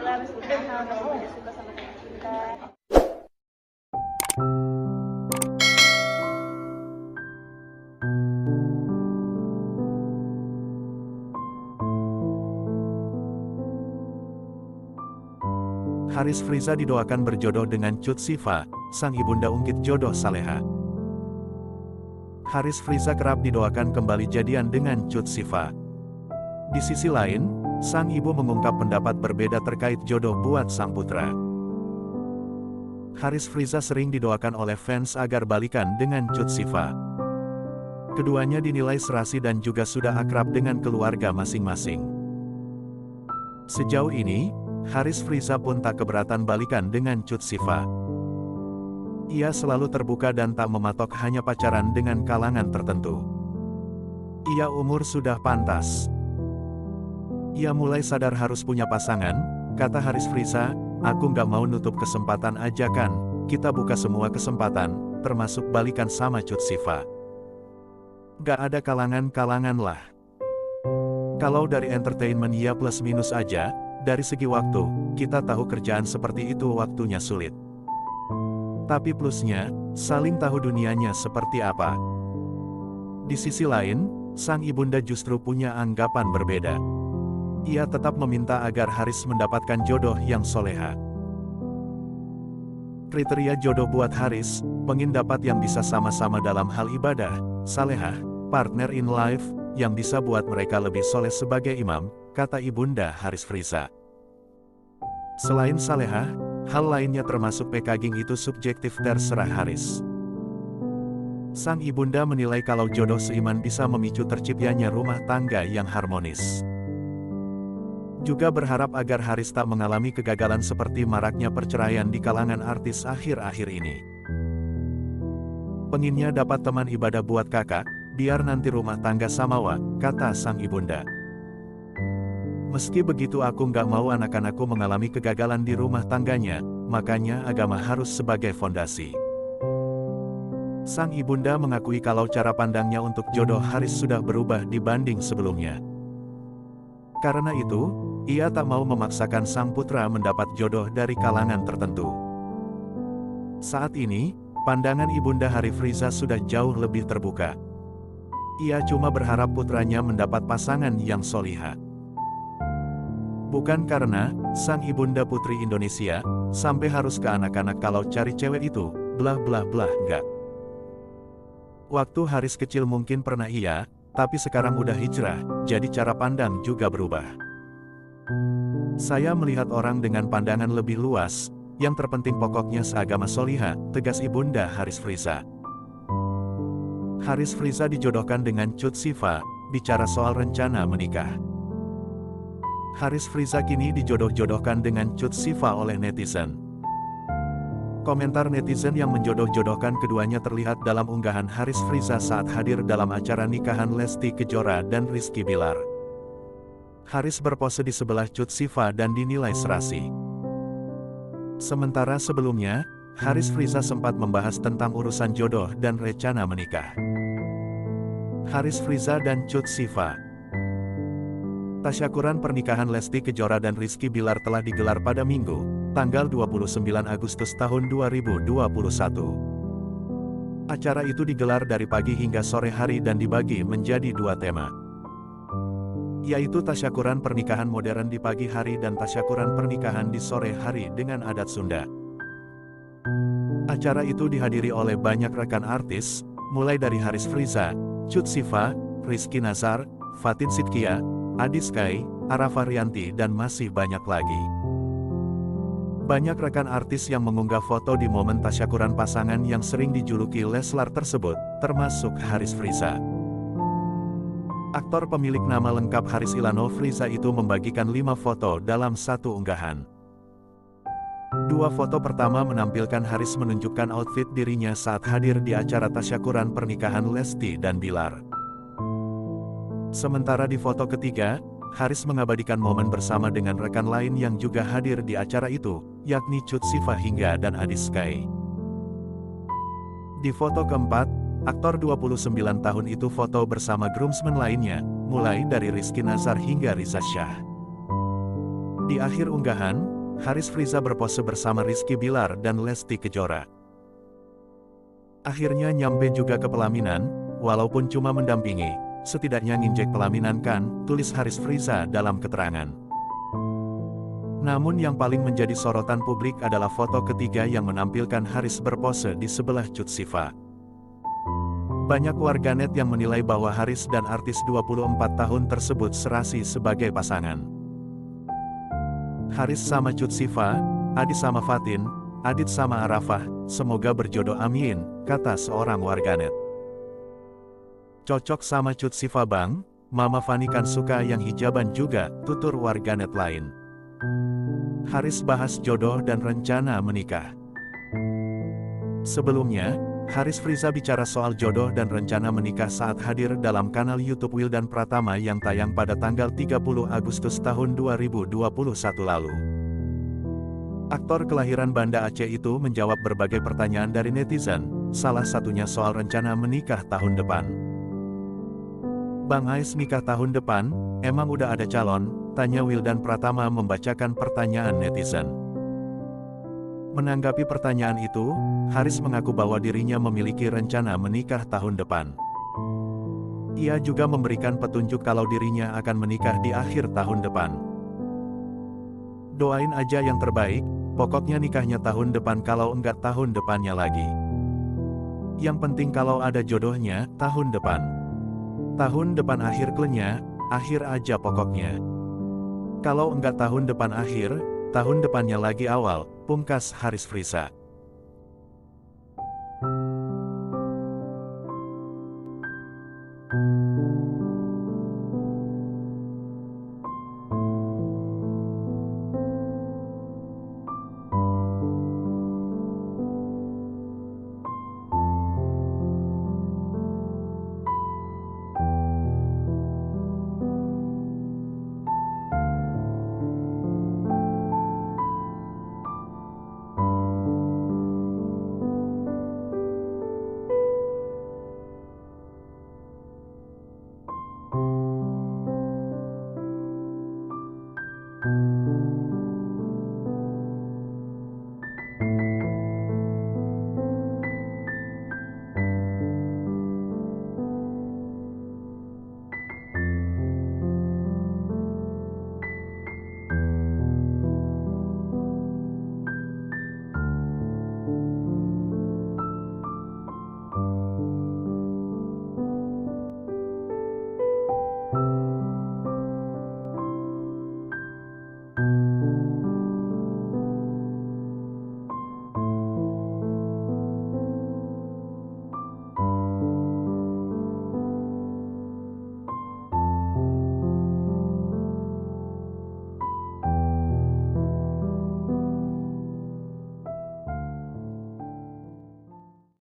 Alhamdulillah masih usaha, masih pada suka sama tentang cinta. Haris Friza didoakan berjodoh dengan Cut Sifa, sang ibunda ungkit jodoh saleha. Haris Friza kerap didoakan kembali jadian dengan Cut Sifa. Di sisi lain, sang ibu mengungkap pendapat berbeda terkait jodoh buat sang putra. Haris Friza sering didoakan oleh fans agar balikan dengan Cut Sifa. Keduanya dinilai serasi dan juga sudah akrab dengan keluarga masing-masing. Sejauh ini, Haris Friza pun tak keberatan balikan dengan Cut Sifa. Ia selalu terbuka dan tak mematok hanya pacaran dengan kalangan tertentu. Ia umur sudah pantas. Ia mulai sadar harus punya pasangan, kata Haris Friza, aku nggak mau nutup kesempatan aja kan, kita buka semua kesempatan, termasuk balikan sama Cut Sifa. Gak ada kalangan-kalangan lah. Kalau dari entertainment ya plus minus aja, dari segi waktu, kita tahu kerjaan seperti itu waktunya sulit. Tapi plusnya, saling tahu dunianya seperti apa. Di sisi lain, sang ibunda justru punya anggapan berbeda. Ia tetap meminta agar Haris mendapatkan jodoh yang soleha. Kriteria jodoh buat Haris, pengin dapat yang bisa sama-sama dalam hal ibadah, salehah, partner in life, yang bisa buat mereka lebih soleh sebagai imam, kata ibunda Haris Friza. Selain salehah, hal lainnya termasuk PKG itu subjektif terserah Haris. Sang ibunda menilai kalau jodoh seiman bisa memicu terciptanya rumah tangga yang harmonis. Juga berharap agar Haris tak mengalami kegagalan seperti maraknya perceraian di kalangan artis akhir-akhir ini. Penginnya dapat teman ibadah buat kakak, biar nanti rumah tangga samawa, kata sang ibunda. Meski begitu aku nggak mau anak-anakku mengalami kegagalan di rumah tangganya, makanya agama harus sebagai fondasi. Sang ibunda mengakui kalau cara pandangnya untuk jodoh Haris sudah berubah dibanding sebelumnya. Karena itu, ia tak mau memaksakan sang putra mendapat jodoh dari kalangan tertentu. Saat ini, pandangan ibunda Haris Friza sudah jauh lebih terbuka. Ia cuma berharap putranya mendapat pasangan yang soliha. Bukan karena sang ibunda putri Indonesia sampai harus ke anak-anak kalau cari cewek itu, blah blah blah, enggak. Waktu Haris kecil mungkin pernah iya, tapi sekarang udah hijrah, jadi cara pandang juga berubah. Saya melihat orang dengan pandangan lebih luas, yang terpenting pokoknya seagama soliha, tegas ibunda Haris Friza. Haris Friza dijodohkan dengan Cut Sifa, bicara soal rencana menikah. Haris Friza kini dijodoh-jodohkan dengan Cut Sifa oleh netizen. Komentar netizen yang menjodoh-jodohkan keduanya terlihat dalam unggahan Haris Friza saat hadir dalam acara nikahan Lesti Kejora dan Rizky Bilar. Haris berpose di sebelah Cut Sifa dan dinilai serasi. Sementara sebelumnya, Haris Friza sempat membahas tentang urusan jodoh dan rencana menikah. Haris Friza dan Cut Sifa. Tasyakuran pernikahan Lesti Kejora dan Rizky Bilar telah digelar pada Minggu, tanggal 29 Agustus tahun 2021. Acara itu digelar dari pagi hingga sore hari dan dibagi menjadi dua tema, yaitu tasyakuran pernikahan modern di pagi hari dan tasyakuran pernikahan di sore hari dengan adat Sunda. Acara itu dihadiri oleh banyak rekan artis, mulai dari Haris Friza, Cut Sifa, Rizky Nazar, Fatin Sidkia, Adi Sky, Arafa Rianti dan masih banyak lagi. Banyak rekan artis yang mengunggah foto di momen tasyakuran pasangan yang sering dijuluki Leslar tersebut, termasuk Haris Friza. Aktor pemilik nama lengkap Haris Ilano Friza itu membagikan 5 foto dalam satu unggahan. 2 foto pertama menampilkan Haris menunjukkan outfit dirinya saat hadir di acara tasyakuran pernikahan Lesti dan Bilar. Sementara di foto ketiga, Haris mengabadikan momen bersama dengan rekan lain yang juga hadir di acara itu, yakni Cut Sifa hingga dan Adi Sky. Di foto keempat, aktor 29 tahun itu foto bersama groomsmen lainnya, mulai dari Rizky Nazar hingga Riza Shah. Di akhir unggahan, Haris Friza berpose bersama Rizky Bilar dan Lesti Kejora. Akhirnya nyampe juga ke pelaminan, walaupun cuma mendampingi, setidaknya nginjek pelaminan kan, tulis Haris Friza dalam keterangan. Namun yang paling menjadi sorotan publik adalah foto ketiga yang menampilkan Haris berpose di sebelah Cut Siva. Banyak warganet yang menilai bahwa Haris dan artis 24 tahun tersebut serasi sebagai pasangan. Haris sama Cut Siva, Adi sama Fatin, Adit sama Arafah, semoga berjodoh amin, kata seorang warganet. Cocok sama Cut Siva bang, Mama Fani kan suka yang hijaban juga, tutur warganet lain. Haris bahas jodoh dan rencana menikah. Sebelumnya, Haris Friza bicara soal jodoh dan rencana menikah saat hadir dalam kanal YouTube Wildan Pratama yang tayang pada tanggal 30 Agustus tahun 2021 lalu. Aktor kelahiran Banda Aceh itu menjawab berbagai pertanyaan dari netizen, salah satunya soal rencana menikah tahun depan. Bang Ais nikah tahun depan, emang udah ada calon? Tanya Wildan Pratama membacakan pertanyaan netizen. Menanggapi pertanyaan itu, Haris mengaku bahwa dirinya memiliki rencana menikah tahun depan. Ia juga memberikan petunjuk kalau dirinya akan menikah di akhir tahun depan. Doain aja yang terbaik, pokoknya nikahnya tahun depan kalau enggak tahun depannya lagi. Yang penting kalau ada jodohnya, tahun depan. Tahun depan akhir klenya, akhir aja pokoknya. Kalau enggak tahun depan akhir, tahun depannya lagi awal, pungkas Haris Friza.